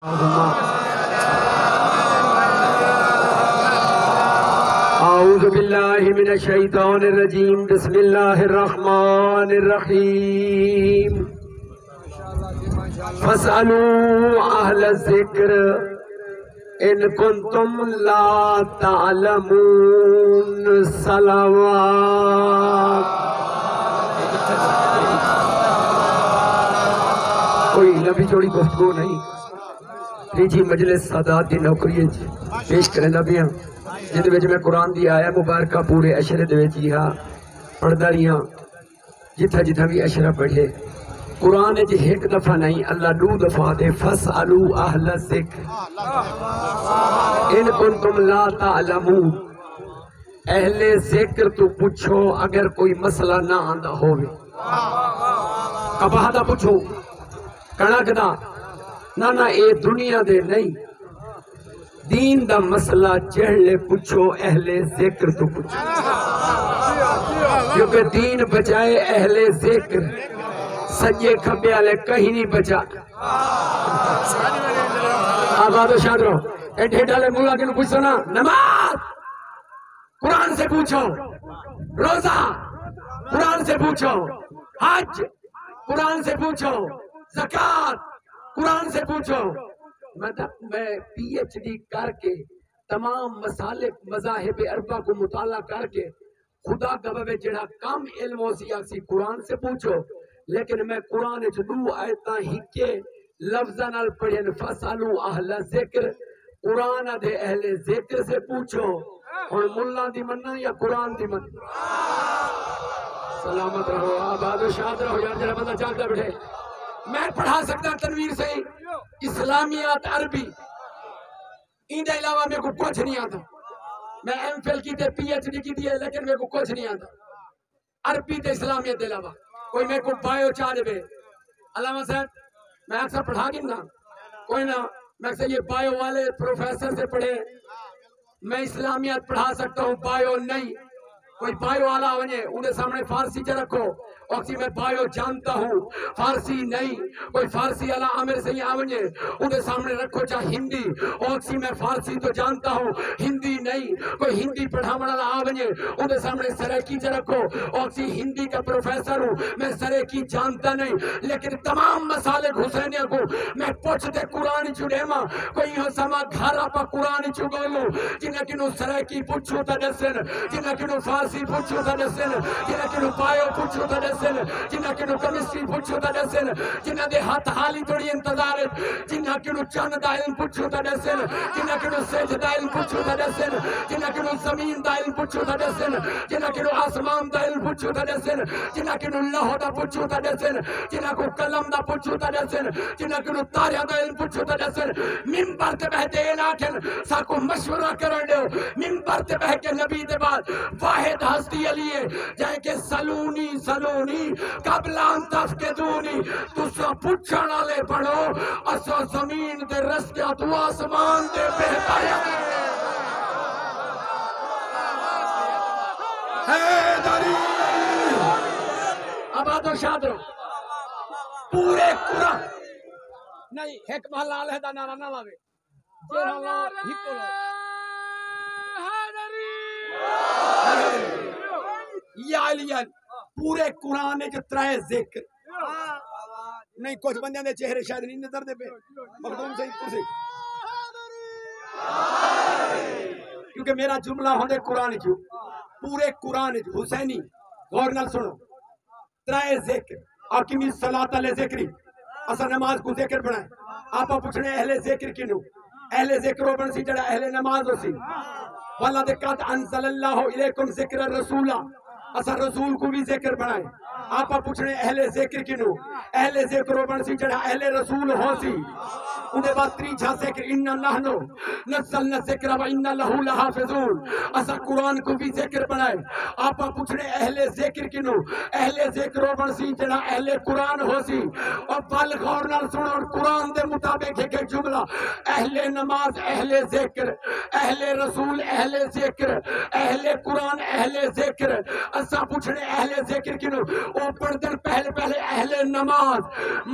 اعوذ باللہ من الشیطان الرجیم بسم اللہ الرحمن الرحیم فاسألوا اہل الذکر ان کنتم لا تعلمون صلوات۔ کوئی لمبی چوڑی گفتگو نہیں، جی مجلس سادات دی نوکری پیش کریں نبیاں جن وچ میں قرآن دی آیا مبارکہ پورے اشرے دے وچ ہاں پڑھدا رہیاں جتھا جتھا بھی اشرا پڑھے قرآن وچ ایک دفعہ نہیں اللہ دو دفعہ دے فاسألوا اہل الذکر ان کنتم لا تعلمون، اہل ذکر تو پوچھو اگر کوئی مسئلہ نہ آندا ہوئے، کپاہ دا پوچھو، کنک دا نہ اے دنیا دے نہیں، دین دا مسئلہ چہلے پوچھو اہل ذکر تو پوچھو، کیونکہ دین بچائے اہل ذکر، سجے کھبے والے کہیں نہیں بچا۔ آباد و شاد رہو، اے ڈھیڈالے مولا کے پوچھ سنا، نماز قرآن سے پوچھو، روزہ قرآن سے پوچھو، حج قرآن سے پوچھو، زکوٰۃ قرآن سے پوچھو۔ میں پی ایچ ڈی کر کے تمام مسالک مذاہب اربعہ کو مطالعہ کر کے خدا گواہ جڑا کم علم ہو سی قرآن سے پوچھو، لیکن میں قرآن دو آیتاں ہکے لفظاں نال پڑھن فاسألوا اہل ذکر، قرآن دے اہل ذکر سے پوچھو۔ اور ملا دی مننا یا قرآن دی مننا؟ سلامت رہو، آباد و شاد رہو، یار جڑا بندہ جاگتا بیٹھے۔ میں پڑھا سکتا تنویر سے اسلامیات عربی، ان دے علاوہ میرے کو کچھ نہیں آتا۔ میں ایم فل کی تے پی ایچ ڈی کی دیئے لیکن میرے کو کچھ نہیں آتا عربی تے اسلامیات دے علاوہ۔ کوئی میرے کو بائیو چاہ دے بے علامہ صاحب میں اکثر پڑھا گی نا، کوئی نا میں اکثر یہ بائیو والے پروفیسر سے پڑھے، میں اسلامیات پڑھا سکتا ہوں، بائیو نہیں۔ کوئی بائیو والا ہونے انہیں سامنے فارسی چا رکھو، اوکسی میں بائیو جانتا ہوں فارسی نہیں۔ کوئی فارسی والا عامر سے یہ آونے انہیں سامنے رکھو چا ہندی، اوکسی میں فارسی تو جانتا ہوں ہندی نہیں۔ کوئی ہندی پڑھا والا آونے انہیں سامنے سریکی چا رکھو، اوکسی ہندی کا پروفیسر ہوں میں سریکی جانتا نہیں۔ لیکن تمام مسالک حسینیہ کو میں پوچھتے قرآن چھوڑے ماں، کوئی ہو سما گھارا پا قرآن چھوڑو لو، جنہ کنو سریکی پوچھو تا دسن، جنہ کنو فارسی پوچھو تا دسن، جنہ کنو بائیو پوچھو تا دسن، جنہ کنو کیمسٹری پوچھو تا دسن، جنہ دے ہاتھ حالی توڑی انتظار، جنہ کنو چند دا علم پوچھو تا دسن، جنہ کنو سیج دا علم پوچھو تا دسن، جنہ کنو زمین دا علم پوچھو تا دسن، جنہ کنو آسمان دا علم پوچھو تا دسن، جنہ کنو لوح دا پوچھو تا دسن، جنہ کو قلم دا پوچھو تا دسن، جنہ کنو تاریہ دا علم پوچھو تا دسن۔ ممبر تے بہتے الاکھن ساکو مشورہ کرن دیو، ممبر تے بہ کے نبی دے بعد واحد ہستی علی ہے جائے کہ سلونی سلونی قبل ان تفقدونی، تسا پوچھن والے پڑھو اسا زمین دے رستیا تو آسمان دے بہتایا حیدری۔ آباد و شاد رہو، پورے قرآن نہیں ایک محلہ علیحدہ نعرہ نہ لاوے جیرہ اللہ ہکو لو یا علیہ پورے قرآن جو ترائے ذکر نہیں، کچھ بندیاں دے چہرے شاید نہیں نظر دے پہ مخدوم سے کرسی، کیونکہ میرا جملہ ہوندے قرآن جو پورے قرآن جو حسینی غور نہ سنو ترائے ذکر آقیمی صلاة علیہ ذکری اسا نماز کو ذکر بنائے۔ آپا پوچھنے اہل ذکر کنو، اہل ذکر ہو بن سی جڑا اہل نماز ہو سی۔ وَلَدْ قَدْ أَنزَلَ اللَّهُ إِلَيْكُمْ ذِكْرَ الرَّسُولَ، اسا رسول کو بھی ذکر بنائے۔ آپا پوچھنے اہل ذکر کنو، اہل ذکر ہو بن سی جڑا اہل رسول ہو سی۔ انہیں بات تریجھا ذکر اِنَّا نَحْنُ نَزَّلْنَا الذِّكْرَ وَإِنَّا لَهُ لَحَافِظُونَ، اسا قرآن کو بھی ذکر بنائے۔ آپا پوچھنے اہل ذکر کنو، اہل ذکر ہو بن سی جڑا اہل قرآن ہو سی۔ اور بل غور نال سنو قرآن دے مطابق ایک جملہ اہل نماز اہل ذکر، اہل رسول اہل ذکر، اہل قرآن اہل ذکر۔ اسا پوچھنے اہل ذکر کنو، او پڑھ دن پہلے اہل نماز۔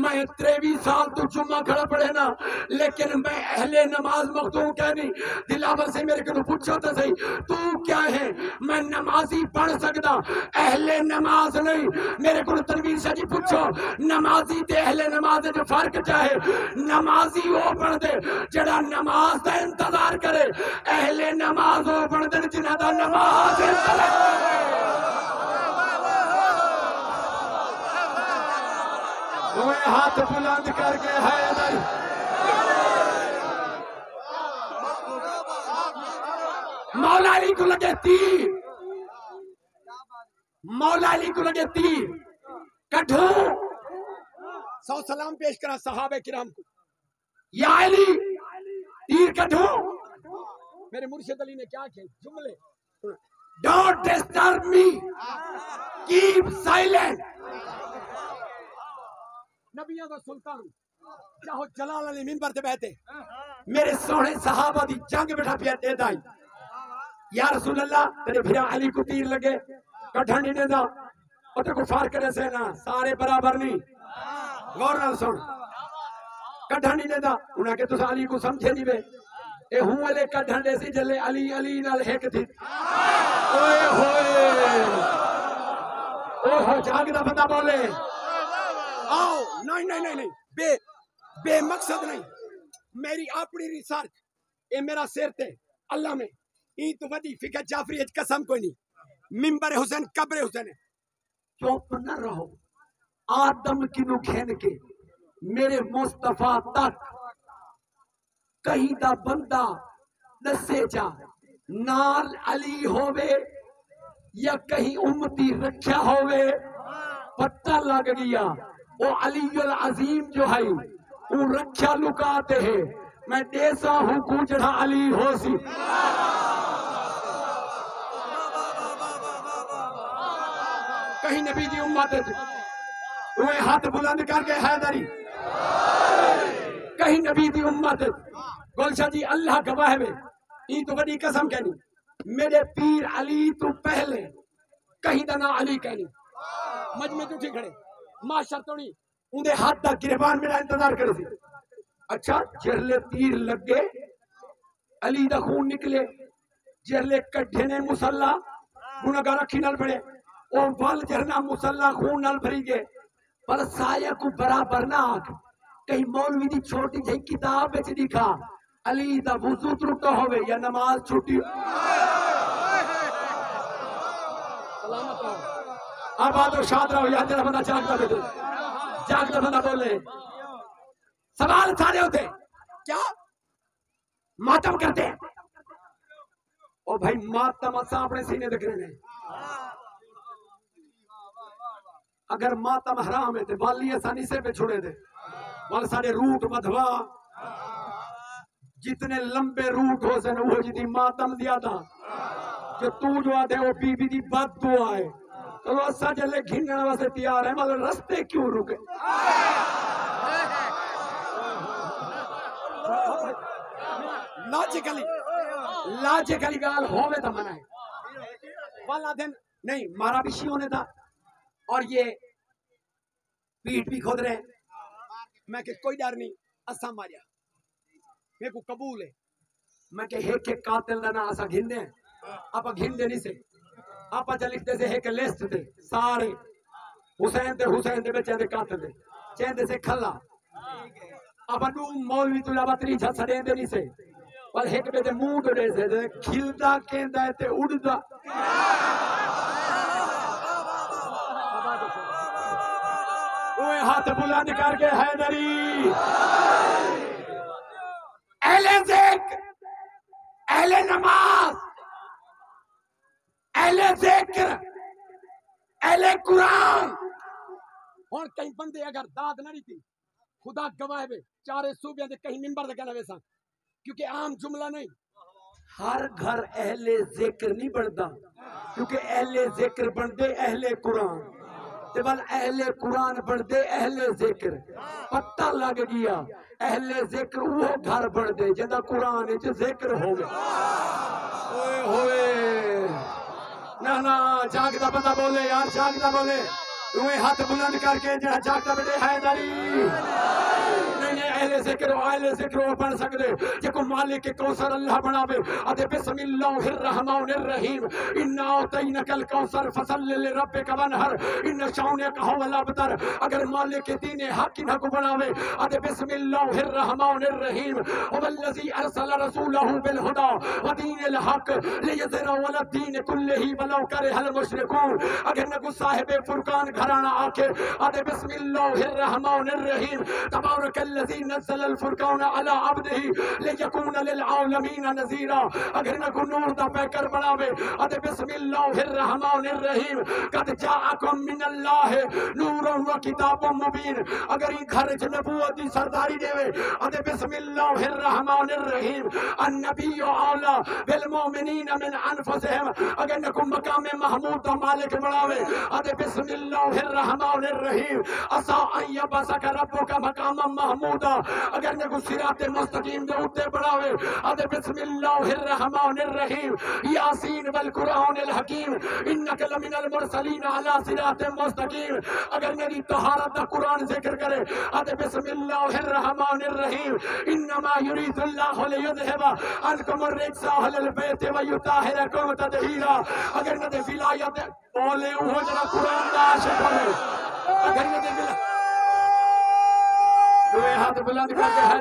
میں 23 سال تو جمعہ کھڑا پڑھے نا، لیکن میں اہل نماز مخدوم کہنی دلاور سے میرے کو پوچھو تو صحیح تو کیا ہے میں نمازی پڑھ سکتا اہل نماز نہیں میرے کو تنویر شاہ جی پوچھو نمازی تے اہل نماز جو فرق چاہے نمازی وہ پڑھ دے جڑا نماز دا انتظار کرے اہل نماز وہ پڑھ دے جنہاں دا نماز انتظار وہ ہاتھ بلند کر کے حیدر مولا علی کو لگے تیر مولا علی کو لگے تیر کٹھوں سو سلام پیش کرا صحابہ کرام کو یا علی تیر کٹھوں میرے مرشد علی نے کیا کہے جملے Don't disturb me keep silent نبیوں کا سلطان چاہو جلال علی منبر تے بیٹھے میرے سونے صحابہ دی جنگ بیٹھا پیا دے دائی یا رسول اللہ تیرے بھرا علی کو تیر لگے کٹھن نہیں دے دا اور تے کفار کرے سے نا سارے برابر نہیں غور نال سن کٹھن نہیں دے دا انہاں کہ تسا علی کو سمجھے نہیں بے اے ہوں علی کٹھن دے سی جلے علی علی نال ہیک تھی اوئے ہوئے اوہ جاگ دا بندہ بولے آؤ نہیں بے مقصد نہیں میری اپنی ریسرچ اے میرا سیر تے اللہ میں این تو ودی فکر جعفری اج قسم کوئی نہیں منبر حسین قبر حسین چوپ نہ رہو آدم کی نو کھین کے میرے مصطفیٰ تک کہیں دا بندہ دسے جا نال علی ہووے یا کہیں امتی رکھیا ہووے پتہ لگ گیا وہ علی العظیم جو ہے وہ رکھیا لکاتے ہیں میں دیسا ہوں کو جڑا علی ہو سی کہیں نبی دی امت وہ ہاتھ بلند کر کے حیدری کہیں نبی دی امت گلشاہ جی اللہ گواہ میں یہ تو بڑی قسم کہنی میرے پیر علی تو پہلے کہیں دنا علی کہنی مجمع تو ٹھیک کھڑے معاشر تو نہیں اندھے ہاتھ دا گریبان میرا انتظار کرے سی اچھا جرلے تیر لگ گئے علی دا خون نکلے جرلے کٹھے نے مسلح گناہگار رکھی نال پڑے اور وال جرنا مسلح خون نال بھری گئے پر سایہ کو برابر نہ آگ کہیں مولوی دی چھوٹی جائی کتاب بیچ دکھا علی دا وضو ترکتا ہوئے یا نماز چھوٹی سلامت رہو آباد و شاد رہو یا تیرا بندہ جاگتا بیٹھے جاگتا بندہ بولے سوال سارے ہوتے کیا ماتم کرتے ہیں او بھائی ماتم اساں اپنے سینے دکھ رہے ہیں اگر ماتم حرام ہے تو والی آسانی سے پہ چھوڑے دے وال سارے روٹ مدھوا جتنے لمبے روٹ ہو سن وہ جتنی ماتم دیا تھا کہ تو جو آدھے وہ بی بی دی بد دعا ہے تو وہ اسا جلے گھنگنا واسے تیار ہے مگر رستے کیوں رکے لاجیکلی گال ہوئے تھا منہ ہے والا دن نہیں مارا بھی شی ہونے تھا اور یہ پیٹ بھی کھود رہے میں کہ کوئی ڈر نہیں اسا ماریا میرے کو قبول ہے میں کہ ایک ایک قاتل لنا اسا گھندے ہیں آپ گھندے نہیں سے آپ جا لکھتے سے ایک لیسٹ دے سارے حسین دے بچے دے قاتل دے چین سے کھلا اب انو مولوی تو لابا تری جھا سڑیں دے نہیں سے پر ایک بے دے موڈ رہے سے کھلدا کہندہ ہے تے اڑدا اوہ ہاتھ بلند کر کے حیدری اہل ذکر اہل نماز اہل ذکر اہل قرآن اور کہیں بندے اگر داد نہ رہی تھی خدا گواہ بے چارے صوبیاں دے کہیں منبر دے کہنا ویسا کیونکہ عام جملہ نہیں ہر گھر اہل ذکر نہیں بڑھتا کیونکہ اہل ذکر بڑھتے اہل قرآن بل اہل قرآن بڑھتے اہل ذکر پتہ لگ گیا اہل ذکر وہ گھر بڑھتے جدہ قرآن جو ذکر ہو گئے ہوئے نا جاگتا بندہ بولے یار جاگتا بولے روئے ہاتھ بلند کر کے جہاں جاگتا بیٹے حیدری نہیں اہل ذکر و اہل ذکر وہ پڑھ سکتے جے کو مالک کوثر اللہ بناوے ادے بسم اللہ الرحمن الرحیم انا اعطینک الکوثر فصل لربک وانحر ان شانک هو الابتر اگر مالک دین حق نہ کو بناوے ادے بسم اللہ الرحمن الرحیم هو الذی ارسل رسولہ بالهدى ودین الحق لیظہرہ علی الدین کلہ ولو کرہ المشرکون اگر نہ کو صاحب فرقان گھرانہ آکے ادے بسم اللہ الرحمن الرحیم تبارک الذی نزل الفرقان علی عبدہ لیکون للعالمین نذیرا اگر نہ کو نور دا پیکر بناوے ادے بسم اللہ الرحمن الرحیم قد جاءکم من اللہ نور و کتاب مبین اگر ہی گھر چ نبوت دی سرداری دے ادے بسم اللہ الرحمن الرحیم النبی اولا بالمؤمنین من انفسہم اگر نہ کو مقام محمود دا مالک بناوے ادے بسم اللہ الرحمن الرحیم عسى ان يبعثك ربك مقاما محمودا اگر نہ کو صراط مستقیم دے اوتے بناوے ادے بسم اللہ الرحمن الرحیم یاسین والقرآن الحکیم انک لمن المرسلین علی صراط مستقیم اگر میری طہارت دا قرآن ذکر کرے ادے بسم اللہ الرحمن الرحیم انما یرید اللہ لیذہب عنکم الرجس اہل البیت ویطہرکم تطہیرا اگر نہ دے ولایت بولے وہ جڑا قرآن دا عاشق ہوے اگر نہ دے دوے ہاتھ بلند کر کے ہے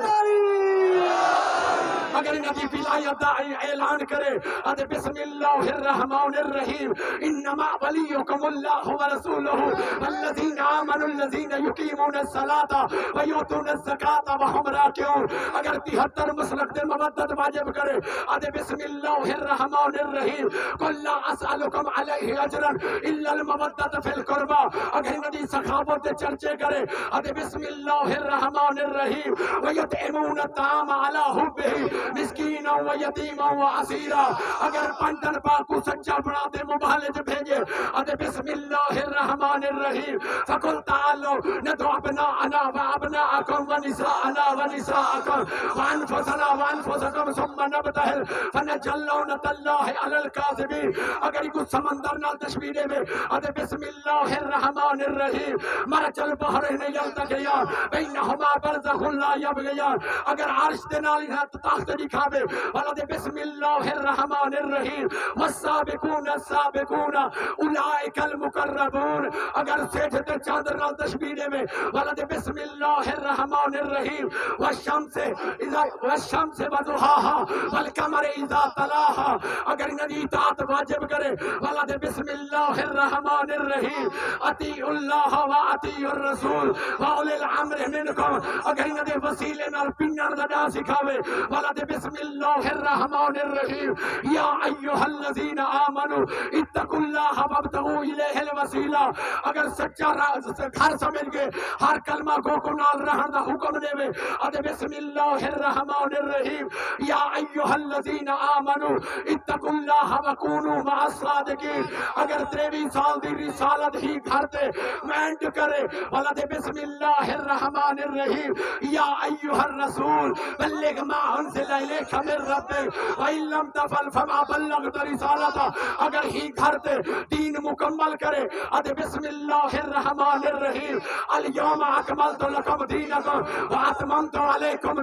اگر نبی ولایت دا اعلان کرے ادے بسم اللہ الرحمن الرحیم انما ولیکم اللہ ورسولہ والذین آمنوا الذین یقیمون الصلاۃ ویؤتون الزکاۃ وهم راکعون اگر 73 مسلک دے مودت واجب کرے ادے بسم اللہ الرحمن الرحیم قل لا اسألکم علیہ اجرا الا المودۃ فی القربى اگر نبی سخاوت دے چرچے کرے ادے بسم اللہ الرحمن الرحیم ویطعمون الطعام علی حبہ مسکینا و یتیما و اسیرا اگر پنڈن پاک کو سچا بنا دے مبالج بھیجے ادے بسم اللہ الرحمن الرحیم فقل تعالوا ندعو ابناءنا و ابناءکم و نساءنا و نساءکم وانفسنا وانفسکم ثم نبتہل فنجعل لعنۃ اللہ علی الکاذبین اگر کو سمندر نال تشبیہ دے ادے بسم اللہ الرحمن الرحیم مرج البحرین یلتقیان بینہما برزخ لا یبغیان اگر عرش دے نال تخت دکھاوے ولد بسم اللہ الرحمن الرحیم والسابقون السابقون اولئک المقربون اگر سجدہ چادر نال تشبیہ دے ولد بسم اللہ الرحمن الرحیم والشمس وضحاها والقمر اذا تلاها اگر ندی اطاعت واجب کرے ولد بسم اللہ الرحمن الرحیم اطیعوا اللہ واطیعوا الرسول واولی الامر منکم اگر ندی وسیلے نال پنن دا سکھاوے ولد بسم اللہ الرحمن الرحیم یا ایہا الذین آمنوا اتقوا اللہ وابتغوا الیہ الوسیلہ اگر سچا گھر سمجھ کے ہر کلمہ کو نال رہن دا حکم دے ادے بسم اللہ الرحمن الرحیم یا ایہا الذین آمنوا اتقوا اللہ وکونوا مع الصادقین اگر 23 سال دی رسالت ہی گھر تے مینڈ کرے ولد بسم اللہ الرحمن الرحیم یا ایہا الرسول بلغ ما انزل الیک من ربک وان لم تفعل فما بلغت رسالتہ اگر ہی گھر تے دین مکمل کرے ادے بسم اللہ الرحمن الرحیم الیوم اکملت لکم دینکم واتممت علیکم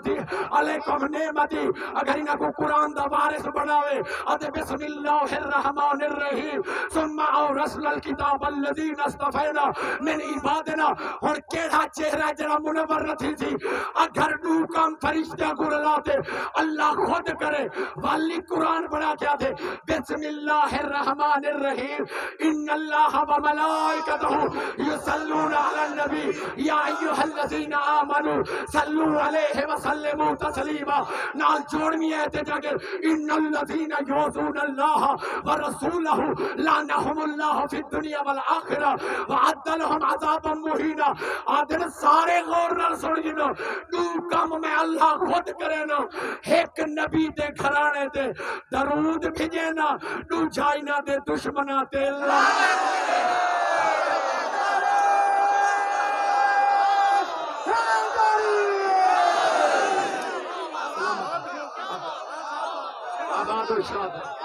نعمتی اگر انہاں کو قرآن دا وارث بناوے ادے بسم اللہ الرحمن الرحیم ثم اورثنا الکتاب الذین اصطفینا من عبادنا اور کیڑا چہرہ جڑا منور رہی تھی اگر دو کام فرشتہ کو لاتے اللہ خود کرے والی قرآن بنا کیا تھے بسم اللہ الرحمن الرحیم ان اللہ و ملائکتہ یصلون علی النبی یا ایہا الذین آمنوا صلو علیہ وسلموا تسلیما نال جوڑنی ہے تے جاگر ان الذین یؤذون اللہ ورسولہ لعنہم اللہ فی الدنیا والآخرہ وعد لهم عذابا مہینا آدھر سارے غور نال سن جنو دو کام میں اللہ خود کرے نا ایک نبی دے گھرانے دے درود بھیجے نا دو جائنا دے دشمنا دے آباد و شاد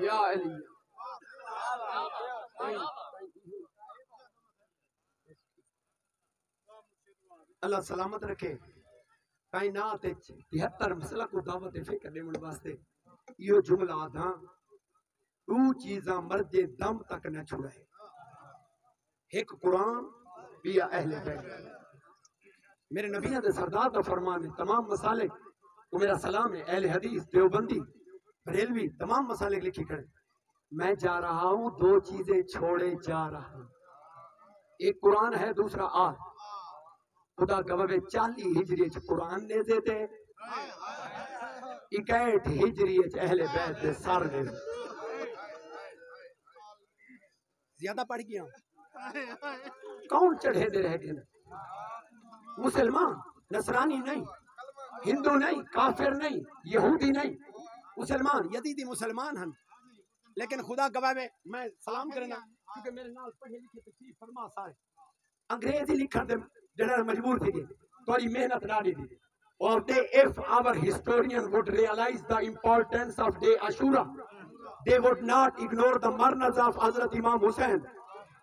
یا علی اللہ سلامت رکھے کائنات 73 مسئلہ کو دعوت فکر دیون واسطے یہ جملہ آدھا دو چیزاں مرد دم تک نہ چھڑائے ایک قرآن بیا اہل بیت میرے نبیوں دے سردار کا فرمان ہے تمام مسالک وہ میرا سلام ہے اہل حدیث دیوبندی بریلوی تمام مسالک لکھی کریں میں جا رہا ہوں دو چیزیں چھوڑے جا رہا ہوں ایک قرآن ہے دوسرا آج خدا گواہ 40 ہجری قرآن نے دیتے 61 ہجری اہل بیت دے سار نے زیادہ پڑھ گیا کون چڑھے دے رہ گئے مسلمان نصرانی نہیں ہندو نہیں کافر نہیں یہودی نہیں مسلمان یزیدی مسلمان ہیں لیکن خدا گواہ میں سلام کرنا کیونکہ میرے نال پڑھے لکھے تشریف فرما سارے انگریزی لکھن دے جڑا مجبور تھی تھوڑی محنت نہ دی اور they if our historian would realize the importance of day Ashura they would not ignore the murnas of Hazrat Imam Hussain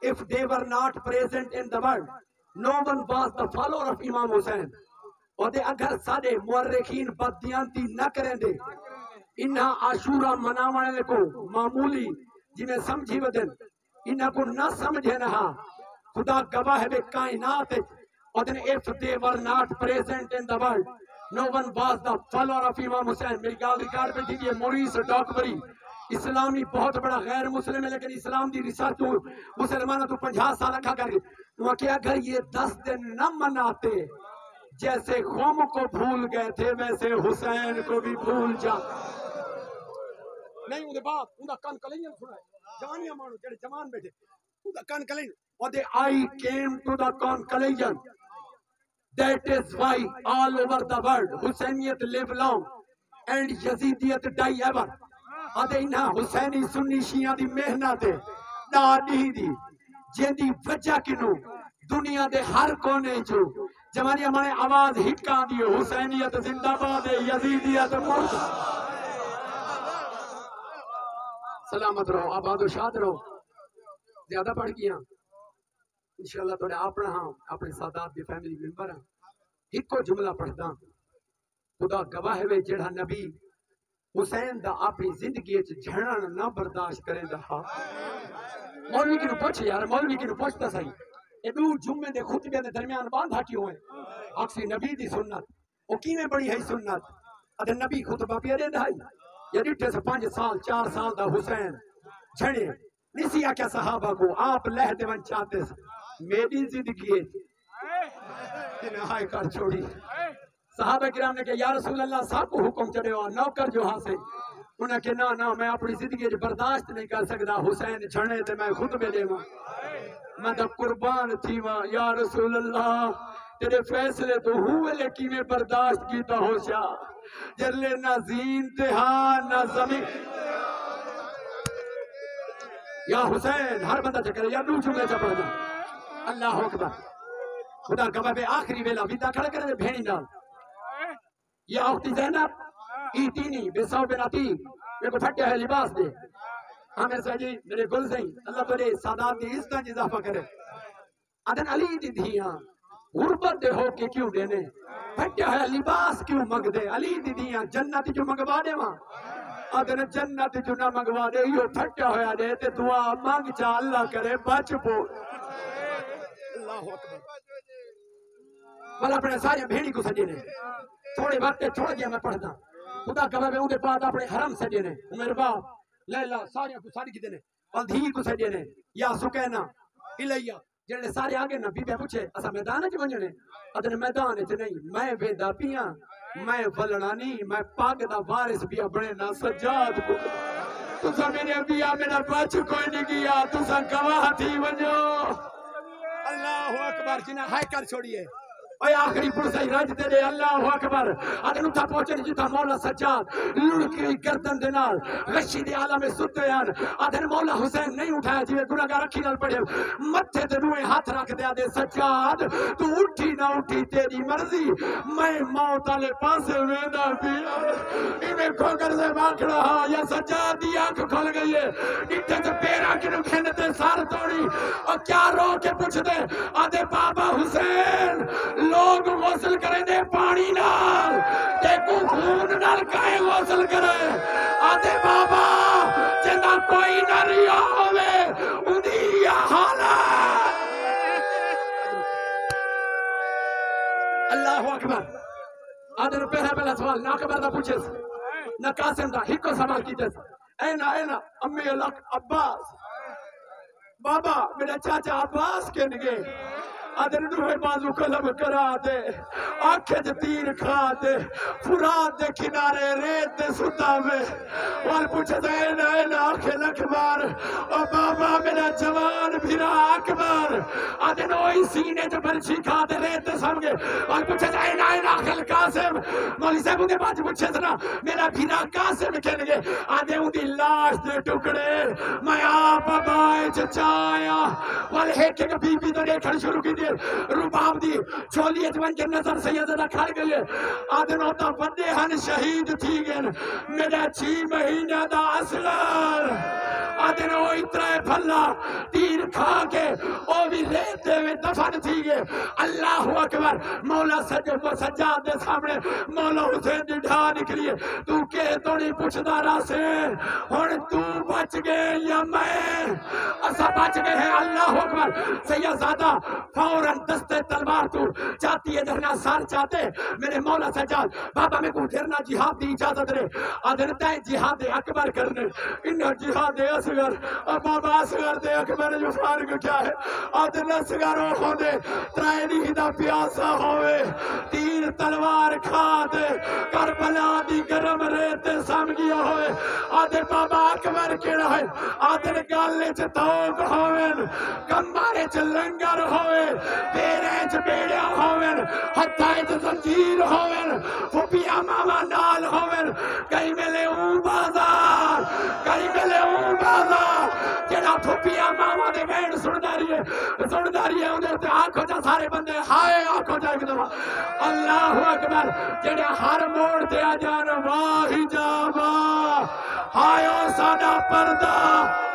if they were not present in the world no one was the follower of Imam Hussain اور دے اگر سارے مورخین بددیانتی نہ کریں دے انہا عاشورہ مناوانے کو معمولی جنہیں سمجھی ودن انہا کو نہ سمجھے نہا خدا گواہ ہے کائنات اور دن if they were not present in the world no one was the follower of Imam Hussain میری گال ریکارڈ پہ دیکھئے موریس ڈاکبری اسلامی بہت بڑا غیر مسلم ہے لیکن اسلام دی ریسرچ تو مسلمانہ تو 50 سال رکھا کر گئے وہ کہ اگر یہ 10 دن نہ مناتے جیسے قوم کو بھول گئے تھے ویسے حسین کو بھی بھول جا نہیں انہیں بات انہیں کان کلین سنائے جوانیاں مانو جڑے جوان بیٹھے انہیں کان کلین اور دے I came to the conclusion that is why all over the world Hussainiyat live long and Yazidiyat die ever اور دے انہاں حسینی سنی شیعہ دی محنت داڑھی دی جن دی وجہ کنو دنیا دے ہر کونے جو جوانی ہمارے آواز ہکا دیو حسینیت زندہ باد یزیدیت مرد سلامت رہو آباد و شاد رہو زیادہ پڑھ گیا انشاءاللہ توڑے اپنا ہاں اپنے سادات دی فیملی ممبر ہیں ہکو جملہ پڑھتا خدا گواہ ہے جڑا نبی حسین دا اپنی زندگی جھڑن نہ برداشت کریں دا مولوی کی نو پوچھ یار مولوی کی نو پوچھتا صحیح ادو جمعے دے خطبے دے درمیان باندھا کیوں ہے اکسی نبی دی سنت او کیویں بڑی ہے سنت ادھر نبی خطبہ پہ دے دائی یا ڈٹھے سے 5 سال 4 سال دا حسین جھڑے نسی آکیا صحابہ کو آپ لہ دے ون چاہتے سے میری زندگی ہے ہائے کر چھوڑی صحابہ کرام نے کہ یا رسول اللہ صاحب کو حکم چڑھے ہوا نوکر جو ہاں سے انہیں کہ نا میں اپنی زندگی برداشت نہیں کر سکتا حسین جھڑے تے میں خطبے دے ہوں میں تو قربان تھی وہاں یا رسول اللہ تیرے فیصلے تو ہوئے لیکن میں برداشت کیتا ہو شا جلے نہ زین تہا نہ زمین یا حسین ہر بندہ چکرے یا دو جملے چپڑ دا اللہ اکبر خدا گواہ پہ آخری ویلا بیتا کھڑا کرے بھینی نال یا اختی زینب ایتینی بے سو بن عتیق میرے کو پھٹیا ہے لباس دے ہمیں سجی میرے گل سہی اللہ تیرے سادات دی اس کا اضافہ کرے ادن علی دی دھیاں غربت دے ہو کے کیوں دینے پھٹیا ہے لباس کیوں منگ دے علی دی دھیاں جنت جو منگوا دے وہاں ادن جنت جو نہ منگوا دے یہ پھٹیا ہویا دے تے دعا مانگ چا اللہ کرے بچ پو اللہ اکبر بھلا اپنے سارے بھیڑی کو سجے نے تھوڑے وقت چھوڑ دیا میں پڑھتا خدا گواہ میں اندے بعد اپنے حرم سجے نے میرے باپ لیلا سارے کو ساری کتے نے الدھی کو سجے نے یا سکینا الیہ جنہیں سارے آگے نا بی بے پوچھے اسا میدان چ ونجنے ادن میدان چ نہیں میں ویندا پیاں میں ولنا نہیں میں پاک دا وارث بھی بنے نا سجاد کو تسا میرے ابیا میرا بچ کوئی نہیں گیا تسا گواہ تھی ونجو اللہ اکبر جنہ ہائے کر چھوڑیے اے آخری پرسائی رج تیرے اللہ اکبر اگر اتھا پہنچے جتا مولا سجاد لڑکی گردن دینال رشید عالم ستیان ادھر مولا حسین نہیں اٹھایا جیوے گناہگار رکھی نال پڑے متھے تے روئے ہاتھ رکھ دیا دے سجاد تو اٹھی نہ اٹھی تیری مرضی میں موت والے پاسے ویندا پیا ایویں کھوگر سے واکھ رہا یا سجاد دی آنکھ کھل گئی ہے ڈٹھے تے پیرا کنو کھنتے سار توڑی اور کیا رو کے پوچھ دے آدھے بابا حسین لوگ کائے غسل کرے آدھے بابا جنہ کوئی نہ ریا ہوئے انہی حالات اللہ اکبر آدھے نے پہلا سوال نہ کبر دا پوچھے نہ قاسم دا ہکو سوال کیتے اینا امی الک عباس بابا میرا چاچا عباس کے نگے آدھر دوہے بازو قلب کرا دے آنکھیں تیر کھا دے فرات دے کنارے ریت دے ستا میں وال پوچھے دے اینا آنکھیں لکبار اور بابا میرا جوان بھیرا اکبر آدھر نوئی سینے جو برچی کھا دے ریت دے سمگے وال پوچھے دے اینا آنکھیں قاسم مولی صاحب انہیں بات پوچھے دے میرا بھیرا قاسم کہنگے آدھے انہیں لاش دے ٹکڑے میں آپ بابائے چچایا وال ہیکے کا بی بی تو دیکھن شروع کی رباب دی چھولی اتوان کے نظر سیدہ کھڑ گئے آدھن ہوتا بندے ہن شہید تھی گئے میرا 6 مہینہ دا اصغر آدھن وہ اترائے پھلا تیر کھا کے وہ بھی ریتے میں دفن تھی گئے اللہ اکبر مولا سجاد دے سامنے مولا حسین دی ڈھا نکلیے تو کہ توڑی پوچھ دارا سے ہن تو بچ گئے یا میں اسا بچ گئے ہیں اللہ اکبر سیدہ فوراں دستے تلوار تو چاہتی ہے دھرنا سار چاہتے میرے مولا سجاد بابا میں کو دھرنا جہاد دی اجازت رہے آدھرتا ہے جہاد اکبر کرنے انہا جہاد اصغر بابا اصغر دے اکبر جو فارغ کیا ہے آدھر اصغر ہو دے ترائنی ہدا پیاسا ہوئے تیر تلوار کھا دے کربلا دی گرم ریتے سامگیا ہوئے آدھر بابا اکبر کیڑا ہے آدھر گالے چتوک ہوئے کمارے چلنگر ہوئے پیرے چ بیڑیا ہوئن ہتھائے چ زنجیر ہوئن پھپیا ماما نال ہوئن کئی ملے اون بازار کئی ملے اون بازار جڑا پھپیا ماما دے وین سنداری ہے انہیں تے آنکھوں جا سارے بندے ہائے آنکھوں جا ایک دفعہ اللہ اکبر جڑا ہر موڑ تے آ جان واہ جا واہ ہائے او ساڈا پردہ